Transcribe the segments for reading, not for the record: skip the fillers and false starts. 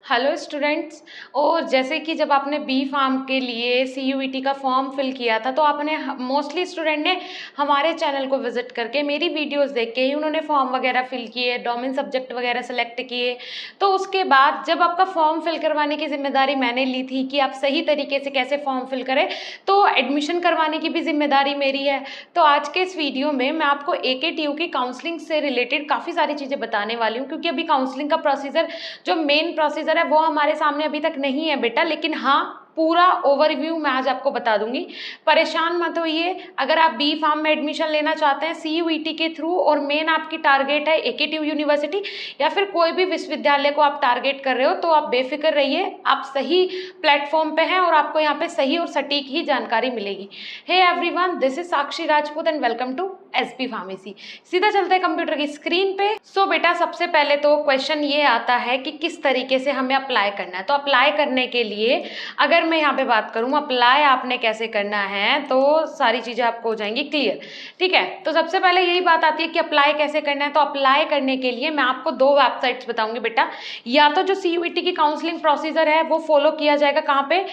Hello students. और जैसे कि जब आपने बी फार्म के लिए CUET का फॉर्म फिल किया था तो आपने मोस्टली स्टूडेंट ने हमारे चैनल को विजिट करके मेरी वीडियोस देख के ही उन्होंने फॉर्म वगैरह फिल किए, डोमेन सब्जेक्ट वगैरह सेलेक्ट किए। तो उसके बाद जब आपका फॉर्म फिल करवाने की जिम्मेदारी मैंने ली थी कि आप सही तरीके से कैसे फॉर्म फिल करें, तो एडमिशन करवाने की भी जिम्मेदारी मेरी है। तो आज के इस वीडियो में मैं आपको AKTU की काउंसलिंग से रिलेटेड काफ़ी सारी चीज़ें बताने वाली हूँ, क्योंकि अभी काउंसलिंग का प्रोसीजर जो मेन प्रोसीजर है वो हमारे सामने अभी तक नहीं है बेटा, लेकिन हाँ पूरा ओवरव्यू मैं आज आपको बता दूंगी। परेशान मत होइए। अगर आप बी फार्म में एडमिशन लेना चाहते हैं CUET के थ्रू और मेन आपकी टारगेट है AKTU यूनिवर्सिटी या फिर कोई भी विश्वविद्यालय को आप टारगेट कर रहे हो, तो आप बेफिक्र रहिए, आप सही प्लेटफॉर्म पे हैं और आपको यहाँ पे सही और सटीक ही जानकारी मिलेगी। Hey everyone, this is Sakshi Rajput and welcome to SP pharmacy. सीधा चलते हैं कंप्यूटर की स्क्रीन पे। सो बेटा, सबसे पहले तो क्वेश्चन ये आता है कि किस तरीके से हमें अप्लाई करना है। तो अप्लाई करने के लिए अगर मैं यहाँ पे बात करूँ अप्लाई आपने कैसे करना है, तो सारी चीज़ें आपको हो जाएंगी क्लियर। ठीक है, तो सबसे पहले यही बात आती है कि अप्लाई कैसे करना है। तो अप्लाई करने के लिए मैं आपको दो वेबसाइट्स बताऊंगी बेटा। या तो जो CUET की काउंसलिंग प्रोसीजर है वो फॉलो किया जाएगा कहाँ पे,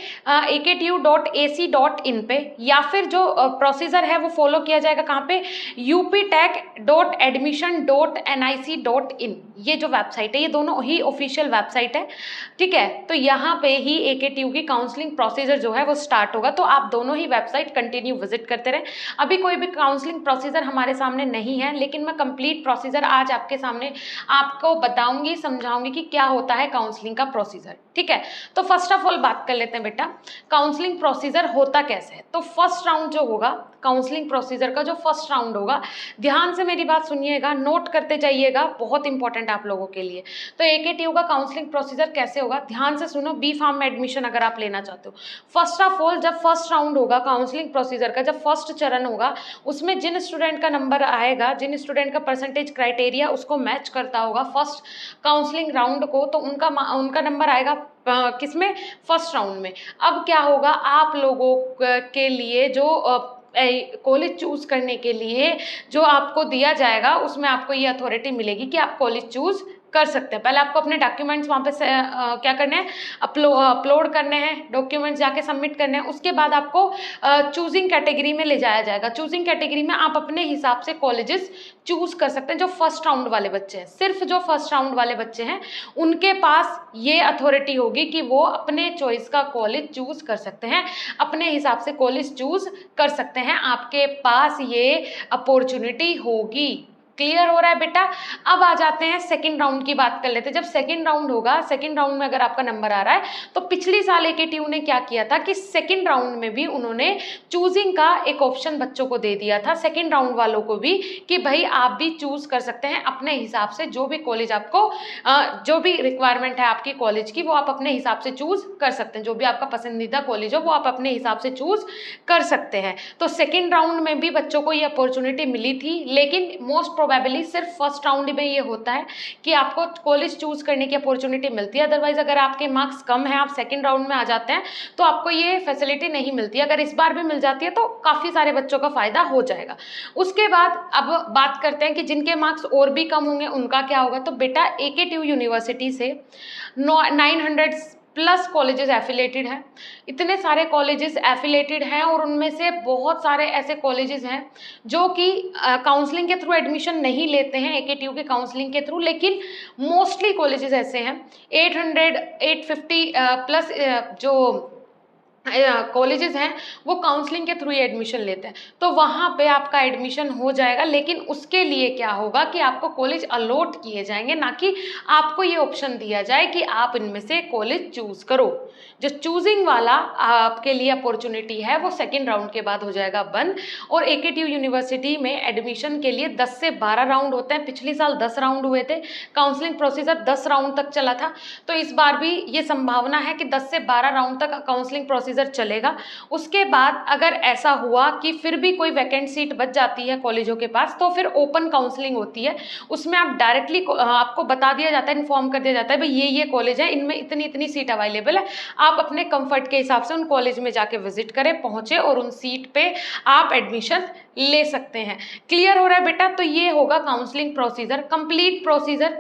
aktu.ac.in पे, या फिर जो प्रोसीजर है वो फॉलो किया जाएगा कहाँ पे, uptech.admission.nic.in। ये जो वेबसाइट है ये दोनों ही ऑफिशियल वेबसाइट है। ठीक है, तो यहाँ पे ही AKTU की काउंसलिंग प्रोसीजर जो है वो स्टार्ट होगा। तो आप दोनों ही वेबसाइट कंटिन्यू विजिट करते रहें। अभी कोई भी काउंसलिंग प्रोसीजर हमारे सामने नहीं है, लेकिन मैं कंप्लीट प्रोसीजर आज आपके सामने आपको बताऊंगी, समझाऊंगी कि क्या होता है काउंसलिंग का प्रोसीजर। ठीक है, तो फर्स्ट ऑफ ऑल बात कर लेते हैं बेटा, काउंसलिंग प्रोसीजर होता कैसे है। तो फर्स्ट राउंड जो होगा काउंसलिंग प्रोसीजर का, जो फर्स्ट राउंड होगा, ध्यान से मेरी बात सुनिएगा, नोट करते जाइएगा, बहुत इंपॉर्टेंट आप लोगों के लिए। तो AKTU का काउंसलिंग प्रोसीजर कैसे होगा, ध्यान से सुनो। बी फार्म में एडमिशन अगर आप लेना चाहते हो, फर्स्ट ऑफ ऑल जब फर्स्ट राउंड होगा काउंसलिंग प्रोसीजर का, जब फर्स्ट चरण होगा, उसमें जिन स्टूडेंट का नंबर आएगा, जिन स्टूडेंट का परसेंटेज क्राइटेरिया उसको मैच करता होगा फर्स्ट काउंसलिंग राउंड को, तो उनका नंबर आएगा किसमें, फर्स्ट राउंड में। अब क्या होगा, आप लोगों के लिए जो कॉलेज चूज करने के लिए जो आपको दिया जाएगा, उसमें आपको ये अथॉरिटी मिलेगी कि आप कॉलेज चूज कर सकते हैं। पहले आपको अपने डॉक्यूमेंट्स वहाँ पे क्या करने हैं, अपलोड करने हैं, डॉक्यूमेंट्स जाके सबमिट करने हैं। उसके बाद आपको चूजिंग कैटेगरी में ले जाया जाएगा। चूजिंग कैटेगरी में आप अपने हिसाब से कॉलेजेस चूज कर सकते हैं। जो फर्स्ट राउंड वाले बच्चे हैं, सिर्फ जो फर्स्ट राउंड वाले बच्चे हैं, उनके पास ये अथॉरिटी होगी कि वो अपने चॉइस का कॉलेज चूज कर सकते हैं, अपने हिसाब से कॉलेज चूज कर सकते हैं। आपके पास ये अपॉर्चुनिटी होगी। क्लियर हो रहा है बेटा। अब आ जाते हैं सेकंड राउंड की बात कर लेते हैं। जब सेकंड राउंड होगा, सेकंड राउंड में अगर आपका नंबर आ रहा है, तो पिछली साल AKTU ने क्या किया था कि सेकंड राउंड में भी उन्होंने चूजिंग का एक ऑप्शन बच्चों को दे दिया था, सेकंड राउंड वालों को भी, कि भाई आप भी चूज कर सकते हैं अपने हिसाब से, जो भी कॉलेज आपको जो भी रिक्वायरमेंट है आपकी कॉलेज की, वो आप अपने हिसाब से चूज कर सकते हैं। जो भी आपका पसंदीदा कॉलेज हो वो आप अपने हिसाब से चूज कर सकते हैं। तो सेकेंड राउंड में भी बच्चों को ये अपॉर्चुनिटी मिली थी, लेकिन मोस्ट प्रोबेबली सिर्फ फर्स्ट राउंड में ये होता है कि आपको कॉलेज चूज करने की अपॉर्चुनिटी मिलती है। अदरवाइज अगर आपके मार्क्स कम है, आप सेकंड राउंड में आ जाते हैं, तो आपको ये फैसिलिटी नहीं मिलती। अगर इस बार भी मिल जाती है तो काफ़ी सारे बच्चों का फायदा हो जाएगा। उसके बाद अब बात करते हैं कि जिनके मार्क्स और भी कम होंगे उनका क्या होगा। तो बेटा AKTU यूनिवर्सिटी से 900 प्लस कॉलेजेस एफिलेटेड हैं। इतने सारे कॉलेजेस एफिलेटेड हैं और उनमें से बहुत सारे ऐसे कॉलेजेस हैं जो कि काउंसलिंग के थ्रू एडमिशन नहीं लेते हैं AKTU के काउंसलिंग के थ्रू, लेकिन मोस्टली कॉलेजेस ऐसे हैं 800 850 प्लस जो कॉलेजेस हैं वो काउंसलिंग के थ्रू ही एडमिशन लेते हैं। तो वहाँ पे आपका एडमिशन हो जाएगा, लेकिन उसके लिए क्या होगा कि आपको कॉलेज अलॉट किए जाएंगे, ना कि आपको ये ऑप्शन दिया जाए कि आप इनमें से कॉलेज चूज करो। जो चूजिंग वाला आपके लिए अपॉर्चुनिटी है वो सेकेंड राउंड के बाद हो जाएगा बंद। और AKTU यूनिवर्सिटी में एडमिशन के लिए 10 से 12 राउंड होते हैं। पिछली साल 10 राउंड हुए थे, काउंसलिंग प्रोसीजर 10 राउंड तक चला था। तो इस बार भी ये संभावना है कि 10 से 12 राउंड तक काउंसलिंग प्रोसीजर चलेगा। उसके बाद अगर ऐसा हुआ कि फिर भी कोई वैकेंट सीट बच जाती है कॉलेजों के पास, तो फिर ओपन काउंसलिंग होती है। उसमें आप डायरेक्टली आपको बता दिया जाता है, इन्फॉर्म कर दिया जाता है, भाई ये कॉलेज है, इनमें इतनी इतनी सीट अवेलेबल है। आप अपने कंफर्ट के हिसाब से उन कॉलेज में जाके विजिट करें, पहुंचे और उन सीट पे आप एडमिशन ले सकते हैं। क्लियर हो रहा है बेटा? तो ये होगा काउंसलिंग प्रोसीजर, कंप्लीट प्रोसीजर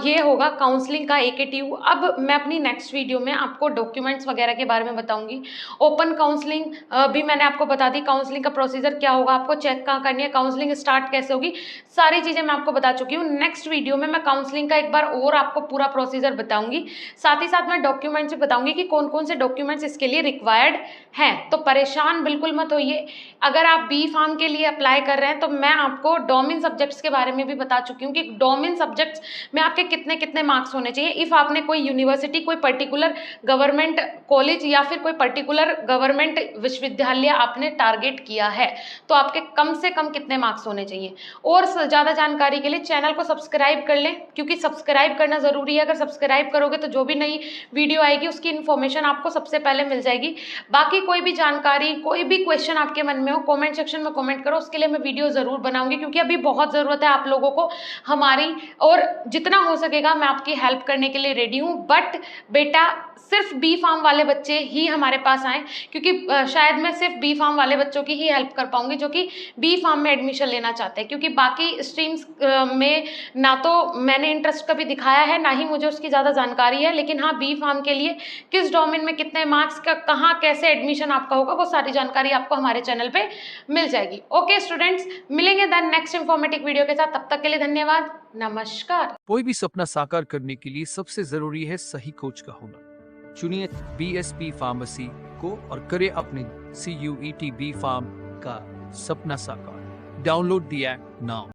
ये होगा काउंसलिंग का AKTU। अब मैं अपनी नेक्स्ट वीडियो में आपको डॉक्यूमेंट्स वगैरह के बारे में बताऊंगी। ओपन काउंसलिंग भी मैंने आपको बता दी, काउंसलिंग का प्रोसीजर क्या होगा, आपको चेक कहाँ करनी है, काउंसलिंग स्टार्ट कैसे होगी, सारी चीज़ें मैं आपको बता चुकी हूँ। नेक्स्ट वीडियो में मैं काउंसलिंग का एक बार और आपको पूरा प्रोसीजर बताऊंगी, साथ ही साथ मैं डॉक्यूमेंट्स भी बताऊंगी कि कौन कौन से डॉक्यूमेंट्स इसके लिए रिक्वायर्ड हैं। तो परेशान बिल्कुल मत होइए। अगर आप बी फार्म के लिए अप्लाई कर रहे हैं तो मैं आपको डोमेन सब्जेक्ट्स के बारे में भी बता चुकी हूँ कि डोमेन सब्जेक्ट्स में आपके कितने कितने मार्क्स होने चाहिए। इफ़ आपने कोई यूनिवर्सिटी, कोई पर्टिकुलर गवर्नमेंट कॉलेज या फिर कोई पर्टिकुलर गवर्नमेंट विश्वविद्यालय आपने टारगेट किया है तो आपके कम से कम कितने मार्क्स होने चाहिए। और ज़्यादा जानकारी के लिए चैनल को सब्सक्राइब कर लें, क्योंकि सब्सक्राइब करना ज़रूरी है। अगर सब्सक्राइब करोगे तो जो भी नई वीडियो आएगी उसकी इन्फॉर्मेशन आपको सबसे पहले मिल जाएगी। बाकी कोई भी जानकारी, कोई भी क्वेश्चन आपके मन में हो, कमेंट सेक्शन में कमेंट करो, उसके लिए मैं वीडियो ज़रूर बनाऊंगी, क्योंकि अभी बहुत ज़रूरत है आप लोगों को हमारी, और जितना हो सकेगा मैं आपकी हेल्प करने के लिए रेडी हूँ। बट बेटा सिर्फ बी फार्म वाले बच्चे ही हमारे पास आएँ, क्योंकि शायद मैं सिर्फ बी फार्म वाले बच्चों की ही हेल्प कर पाऊंगी जो कि बी फार्म में एडमिशन लेना चाहते हैं, क्योंकि बाकी स्ट्रीम्स में ना तो मैंने इंटरेस्ट कभी दिखाया है, ना ही मुझे उसकी ज़्यादा जानकारी है। लेकिन हाँ, बी फार्म के लिए किस डोमेन में कितने मार्क्स का, कहाँ कैसे एडमिशन आपका होगा, वो सारी जानकारी आपको हमारे चैनल पे मिल जाएगी। ओके स्टूडेंट्स, मिलेंगे देन नेक्स्ट इंफॉर्मेटिव वीडियो के साथ। तब तक के लिए धन्यवाद, नमस्कार। कोई भी सपना साकार करने के लिए सबसे जरूरी है सही कोच का होना। चुनिए BSP फार्मेसी को और करें अपने CUET बी फार्म का सपना साकार। Download the app now.